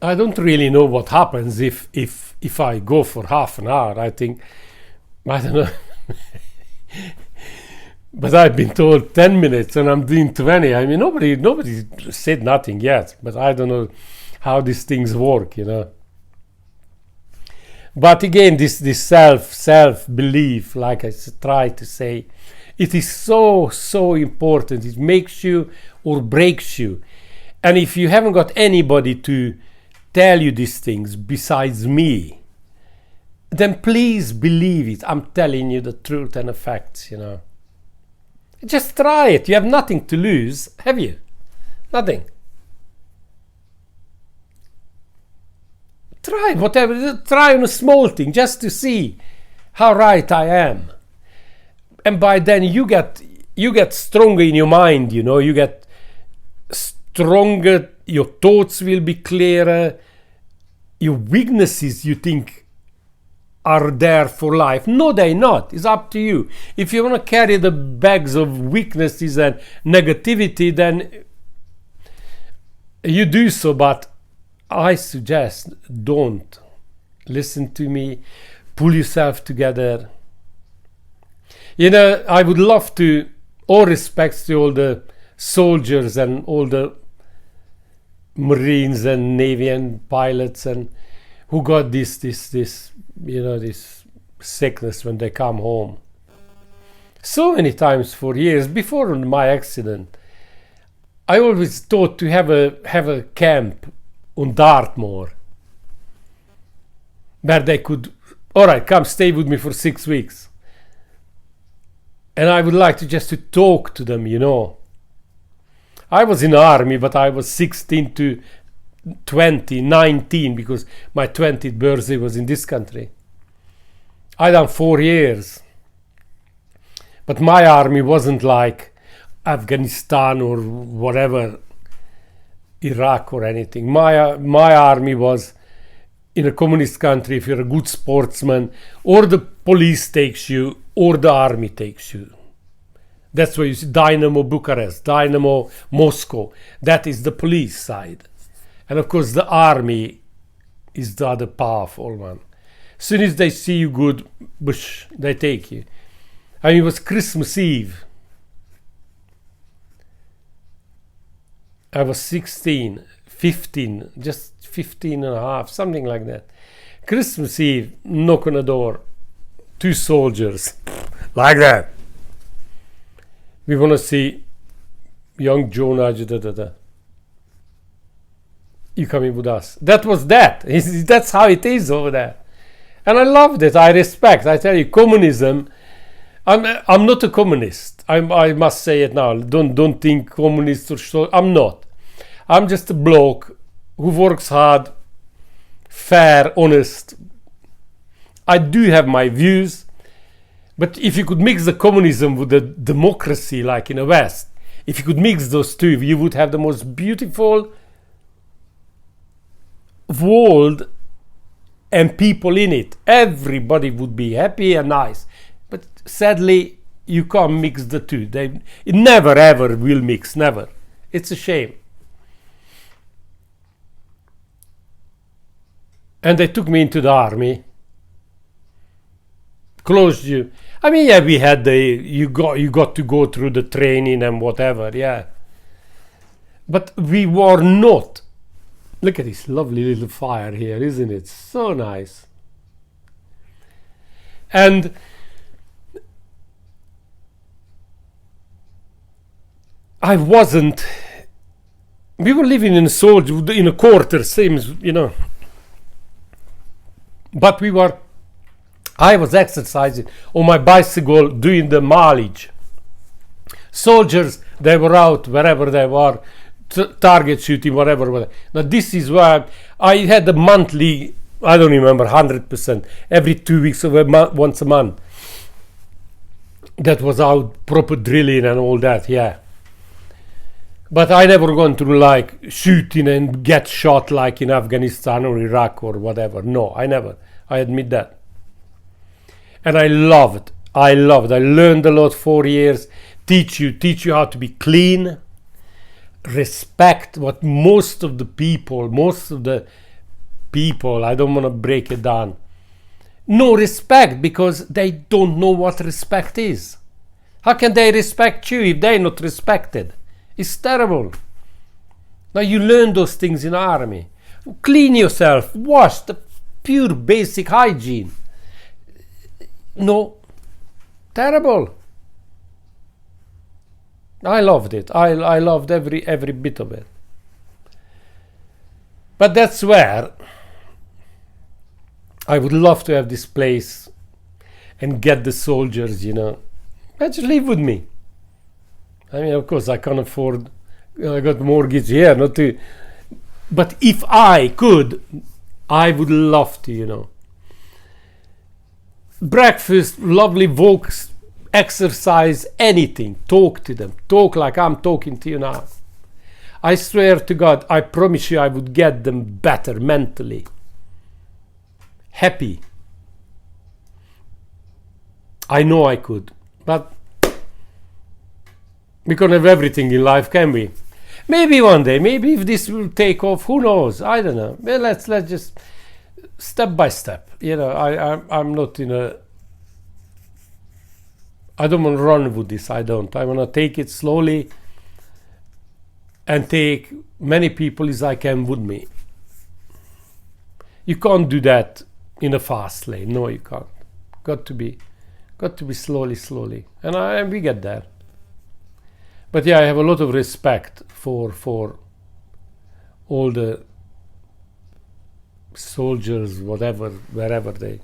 I don't really know what happens if I go for half an hour. I think, I don't know. But I've been told 10 minutes and I'm doing 20. I mean, nobody said nothing yet, but I don't know how these things work, you know. But again, this self-belief, like I try to say, it is so important. It makes you or breaks you. And if you haven't got anybody to tell you these things besides me, then please believe it. I'm telling you the truth and the facts, you know. Just try it. You have nothing to lose, have you? Nothing. Try whatever. Try on a small thing just to see how right I am. And by then you get stronger in your mind, you know. You get stronger. Your thoughts will be clearer. Your weaknesses, you think, are there for life. No, they're not. It's up to you. If you want to carry the bags of weaknesses and negativity, then you do so, but I suggest don't. Listen to me. Pull yourself together. You know, I would love to, all respects to all the soldiers and all the Marines and Navy and pilots and who got this you know, this sickness when they come home. So many times for years before my accident, I always thought to have a camp on Dartmoor where they could, all right, come stay with me for 6 weeks. And I would like to just to talk to them, you know. I was in the army, but I was 16 to 19, because my 20th birthday was in this country. I done 4 years. But my army wasn't like Afghanistan or whatever, Iraq or anything. My army was in a communist country. If you're a good sportsman, or the police takes you, or the army takes you. That's where you see Dynamo Bucharest, Dynamo Moscow. That is the police side. And of course the army is the other powerful one. As soon as they see you good, bush, they take you. I mean, it was Christmas Eve. I was 16, 15, just 15 and a half, something like that. Christmas Eve, knock on the door, 2 soldiers, like that. We want to see young Jonah, you coming with us. That was that. That's how it is over there. And I loved it. I respect. I tell you, communism, I'm not a communist. I must say it now. Don't think communist or so. I'm not. I'm just a bloke who works hard, fair, honest. I do have my views. But if you could mix the communism with the democracy like in the West, if you could mix those two, you would have the most beautiful world and people in it. Everybody would be happy and nice. But sadly, you can't mix the two. It never ever will mix, never. It's a shame. And they took me into the army. Closed you. I mean, yeah, we had you got to go through the training and whatever, yeah. But we were not. Look at this lovely little fire here, isn't it? So nice. And I wasn't. We were living in a quarter, same as, you know. But I was exercising on my bicycle, doing the mileage. Soldiers, they were out wherever they were, target shooting, whatever. Now this is where I had a monthly, I don't remember, 100%, every 2 weeks or once a month. That was out, proper drilling and all that, yeah. But I never gone through like shooting and get shot like in Afghanistan or Iraq or whatever. No, I never. I admit that. And I loved. I learned a lot 4 years. Teach you how to be clean. Respect what most of the people, most of the people, I don't want to break it down. No respect, because they don't know what respect is. How can they respect you if they're not respected? It's terrible. Now you learn those things in the army. Clean yourself, wash, the pure basic hygiene. No, terrible. I loved it. I loved every bit of it. But that's where I would love to have this place and get the soldiers, just live with me. I mean, of course, I can't afford, I got mortgage here, not to, but if I could, I would love to, Breakfast, lovely walks, exercise, anything. Talk to them. Talk like I'm talking to you now. I swear to God, I promise you I would get them better mentally. Happy. I know I could. But we can't have everything in life, can we? Maybe one day, maybe if this will take off, who knows? I don't know. Well, let's just step by step. I'm not in a... I don't want to run with this. I want to take it slowly and take many people as I can with me. You can't do that in a fast lane. No, you can't. Got to be slowly. And we get there. But yeah, I have a lot of respect for all the soldiers, whatever, wherever they...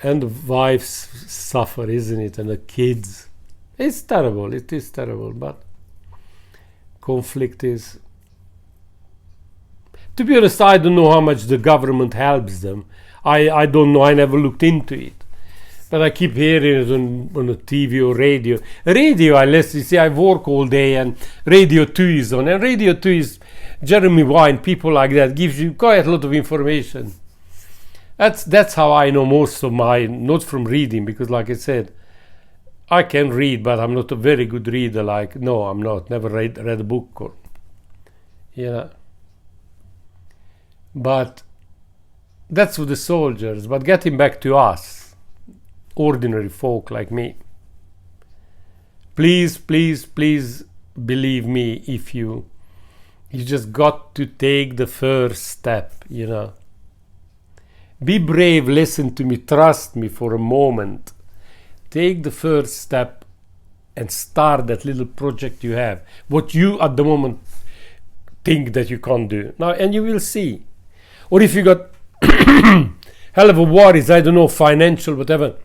And the wives suffer, isn't it? And the kids. It's terrible. It is terrible. But conflict is... To be honest, I don't know how much the government helps them. I don't know. I never looked into it. But I keep hearing it on the TV or radio. Radio, I listen. You see, I work all day and Radio 2 is on. And Radio 2 is Jeremy Wine, people like that, gives you quite a lot of information. That's how I know most of my, not from reading, because like I said, I can read, but I'm not a very good reader. No, I'm not. Never read a book. But that's for the soldiers. But getting back to us, ordinary folk like me, please believe me, if you just got to take the first step, Be brave, listen to me, trust me for a moment. Take the first step and start that little project you have. What you at the moment think that you can't do. Now, and you will see. Or if you got hell of a worries, I don't know, financial, whatever,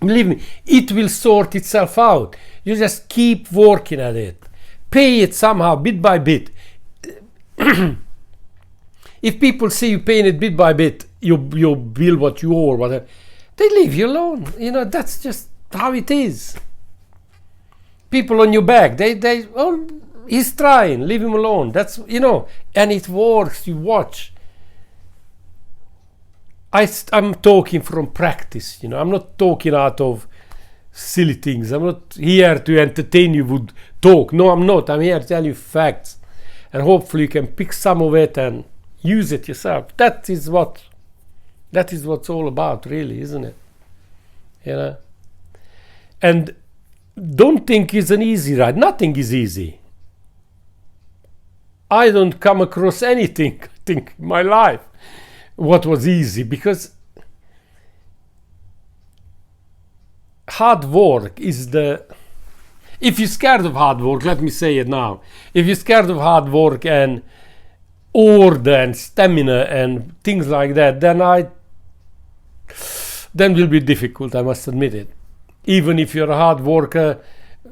believe me, it will sort itself out. You just keep working at it. Pay it somehow, bit by bit. If people see you paying it bit by bit, you bill what you owe or whatever, they leave you alone. That's just how it is. People on your back, he's trying, leave him alone. That's, and it works, you watch. I'm talking from practice, I'm not talking out of silly things. I'm not here to entertain you with talk. No, I'm not. I'm here to tell you facts. And hopefully you can pick some of it and use it yourself. That is what's all about, really, isn't it? And don't think it's an easy ride. Nothing is easy. I don't come across anything, I think, in my life what was easy, because hard work is if you're scared of hard work, let me say it now, if you're scared of hard work and order and stamina and things like that, then will be difficult, I must admit it. Even if you're a hard worker,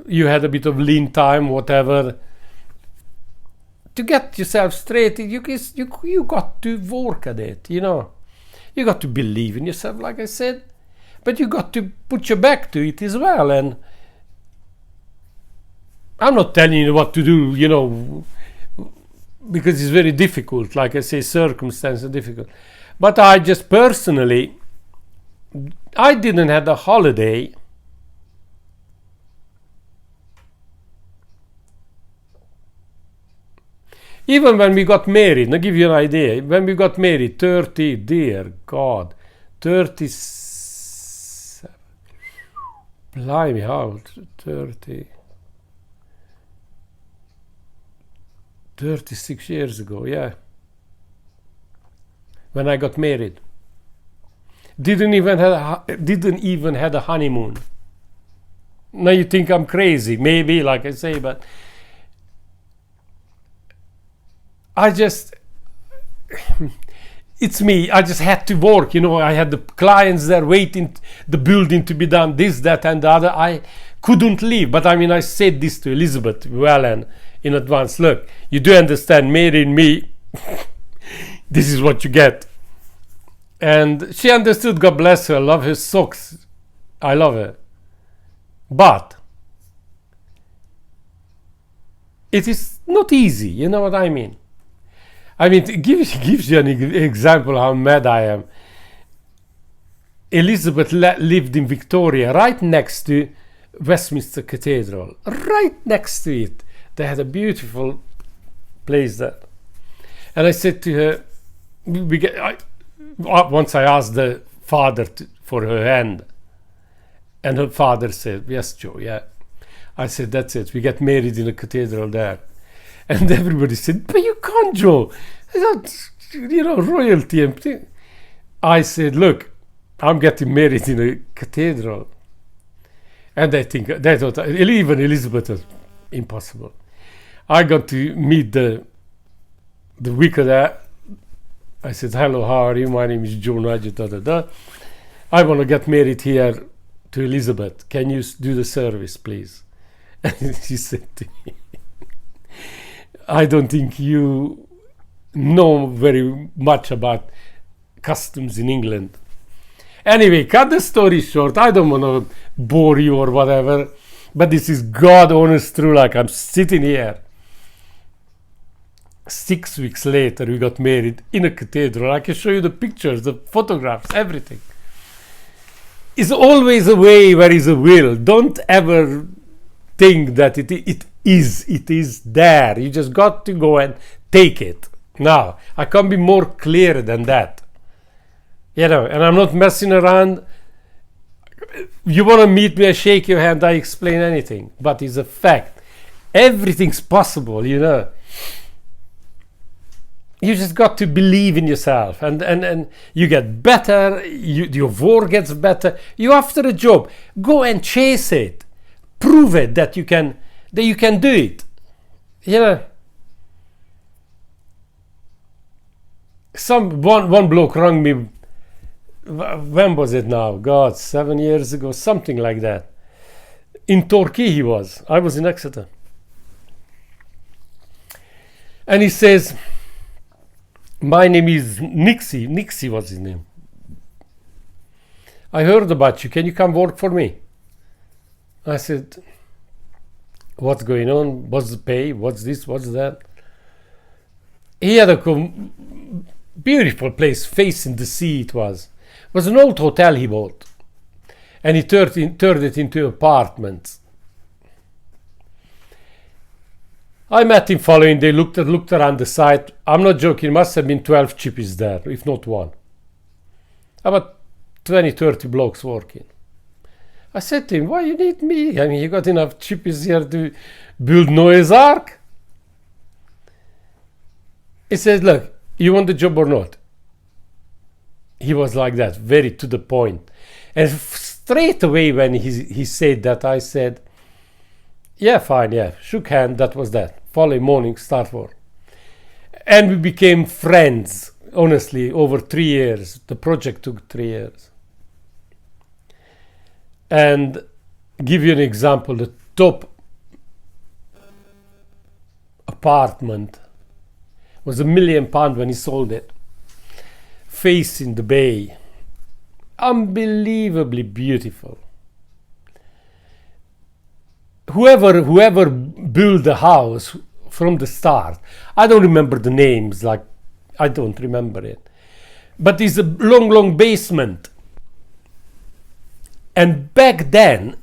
you had a bit of lean time, whatever, to get yourself straight, you got to work at it, You got to believe in yourself, like I said, but you got to put your back to it as well. And I'm not telling you what to do, because it's very difficult. Like I say, circumstances are difficult. But I just personally, I didn't have a holiday Even when we got married, I'll give you an idea. When we got married, 30, dear God, 37. Blimey, how? 36 years ago, yeah. When I got married. Didn't even have a honeymoon. Now you think I'm crazy, maybe, like I say, but it's me. I just had to work, I had the clients there waiting, the building to be done, this, that, and the other. I couldn't leave, but I said this to Elizabeth well and in advance. Look, you do understand, marrying me, this is what you get. And she understood, God bless her, I love her socks. I love her. But it is not easy, you know what I mean? It gives you an example how mad I am. Elizabeth lived in Victoria, right next to Westminster Cathedral. Right next to it. They had a beautiful place there. And I said to her, once I asked the father for her hand, and her father said, yes, Joe, yeah. I said, that's it. We get married in a cathedral there. And everybody said, but you can't, Joe. That's, royalty. I said, look, I'm getting married in a cathedral. And they thought, even Elizabeth was impossible. I got to meet the vicar there. I said, hello, how are you? My name is Joe Nagy, I want to get married here to Elizabeth. Can you do the service, please? And she said to me, I don't think you know very much about customs in England. Anyway, cut the story short. I don't want to bore you or whatever, but this is God honest true. Like, I'm sitting here. 6 weeks later, we got married in a cathedral. I can show you the pictures, the photographs, everything. It's always a way where is a will. Don't ever think that it is there. You just got to go and take it. Now, I can't be more clear than that. And I'm not messing around. You want to meet me, I shake your hand, I explain anything. But it's a fact. Everything's possible, You just got to believe in yourself, and you get better. Your work gets better. You after a job, go and chase it, prove it that you can do it. One bloke rang me. When was it now? God, 7 years ago, something like that. In Torquay he was. I was in Exeter, and he says, my name is Nixie. Nixie was his name. I heard about you. Can you come work for me? I said, what's going on? What's the pay? What's this? What's that? He had a beautiful place facing the sea. It was an old hotel he bought. And he turned it into apartments. I met him following day, looked around the site. I'm not joking, must have been 12 chippies there, if not one. About 20, 30 blokes working. I said to him, why you need me? You got enough chippies here to build Noah's Ark? He said, look, you want the job or not? He was like that, very to the point. And straight away when he said that, I said, yeah, fine, yeah. Shook hand, that was that. Following morning, start work. And we became friends, honestly, over 3 years. The project took 3 years. And give you an example, the top apartment was £1 million when he sold it. Facing the bay. Unbelievably beautiful. Whoever built the house from the start, I don't remember the names, I don't remember it. But it's a long basement. And back then,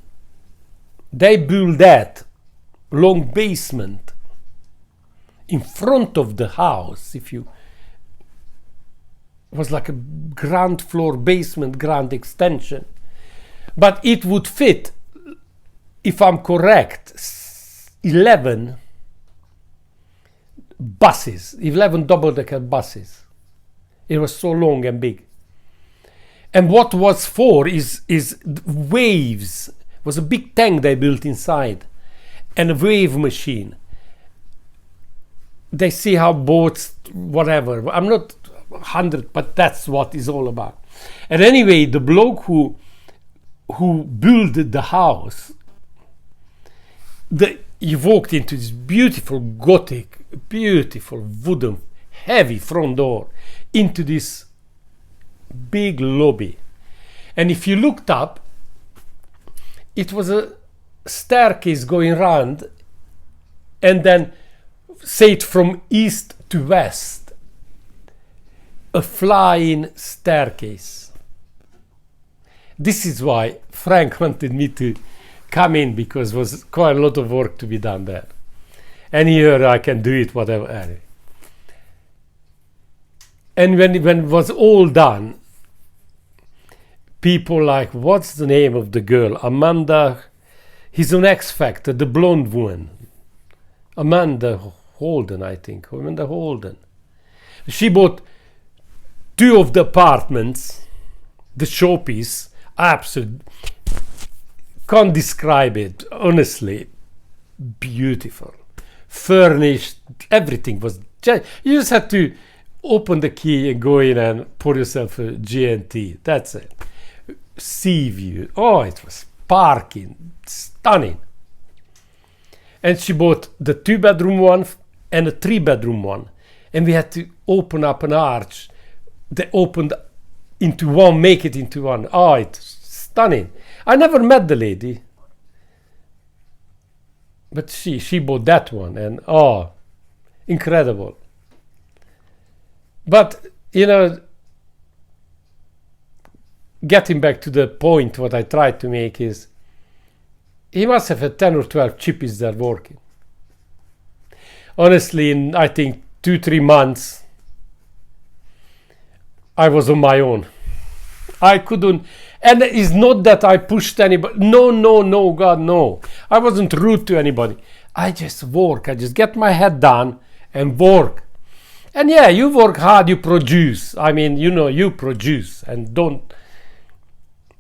they built that long basement in front of the house. If you was like a ground floor basement grand extension, but it would fit, if I'm correct, 11 buses, 11 double-decker buses. It was so long and big. And what was for is waves. It was a big tank they built inside, and a wave machine. They see how boats, whatever. I'm not 100, but that's what it's all about. And anyway, the bloke who built the house, you walked into this beautiful Gothic, beautiful wooden, heavy front door into this big lobby. And if you looked up, it was a staircase going round, and then, say it from east to west, a flying staircase. This is why Frank wanted me to come in, because there was quite a lot of work to be done there. And here I can do it, whatever. And when it was all done, people like, what's the name of the girl? Amanda, he's on X Factor, the blonde woman. Amanda Holden, I think. Amanda Holden. She bought 2 of the apartments, the showpiece. Absolutely. Can't describe it, honestly. Beautiful. Furnished, everything was just, you just had to open the key and go in and pour yourself a G&T. That's it. Sea view. Oh, it was parking. Stunning. And she bought the 2-bedroom one and a 3-bedroom one. And we had to open up an arch. They opened into one, make it into one. Oh, it's stunning. I never met the lady. But she bought that one, and oh, incredible. But, you know, getting back to the point, what I tried to make is, he must have had 10 or 12 chippies there working. Honestly, in, I think, 2-3 months, I was on my own. I couldn't, and it's not that I pushed anybody. No, God, no. I wasn't rude to anybody. I just work. I just get my head down and work. And yeah, you work hard, you produce. I mean, you know, you produce. And don't,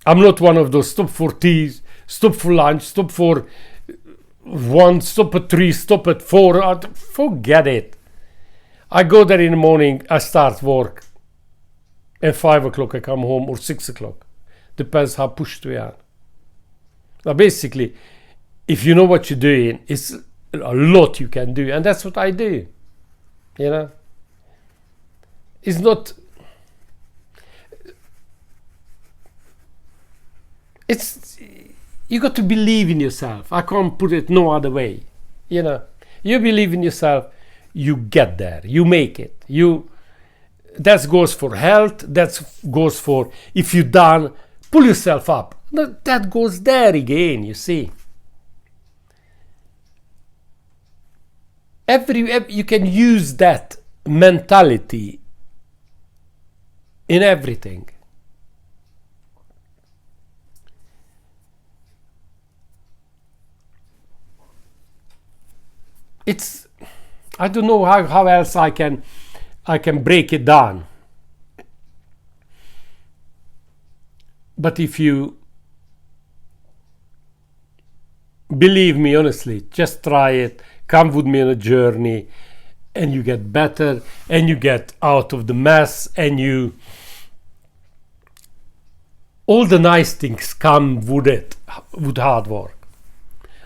I'm not one of those stop for tea, stop for lunch, stop for 1, stop at 3, stop at 4. Forget it. I go there in the morning, I start work. And 5 o'clock I come home, or 6 o'clock. Depends how pushed we are. Now basically, if you know what you're doing, it's a lot you can do. And that's what I do. You know? It's not... It's... You got to believe in yourself. I can't put it no other way. You know? You believe in yourself, you get there. You make it. That goes for health. That goes for if you're done, pull yourself up. That goes there again, you see. You can use that mentality in everything. It's, I don't know how else I can break it down. But if you believe me, honestly, just try it, come with me on a journey, and you get better, and you get out of the mess, and all the nice things come with it, with hard work.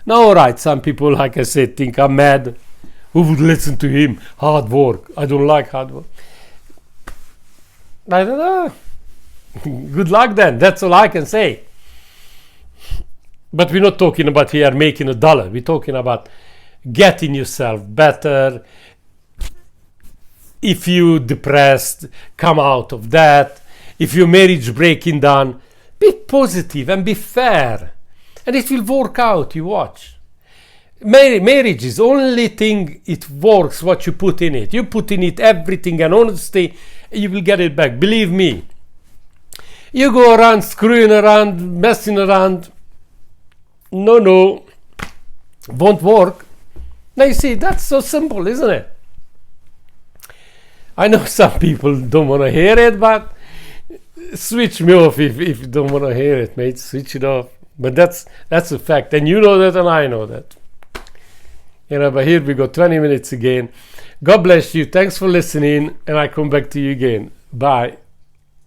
Now, alright, some people, like I said, think I'm mad. Who would listen to him? Hard work. I don't like hard work. I don't know. Good luck then. That's all I can say. But we're not talking about here making $1. We're talking about getting yourself better. If you're depressed, come out of that. If your marriage breaking down, be positive and be fair. And it will work out, you watch. Marriage is only thing it works what you put in it. You put in it everything and honesty, you will get it back. Believe me. You go around screwing around, messing around. No, won't work. Now you see, that's so simple, isn't it? I know some people don't want to hear it, but switch me off if you don't want to hear it, mate. Switch it off. But that's a fact, and you know that, and I know that. But here we go, 20 minutes again. God bless you. Thanks for listening, and I come back to you again. Bye.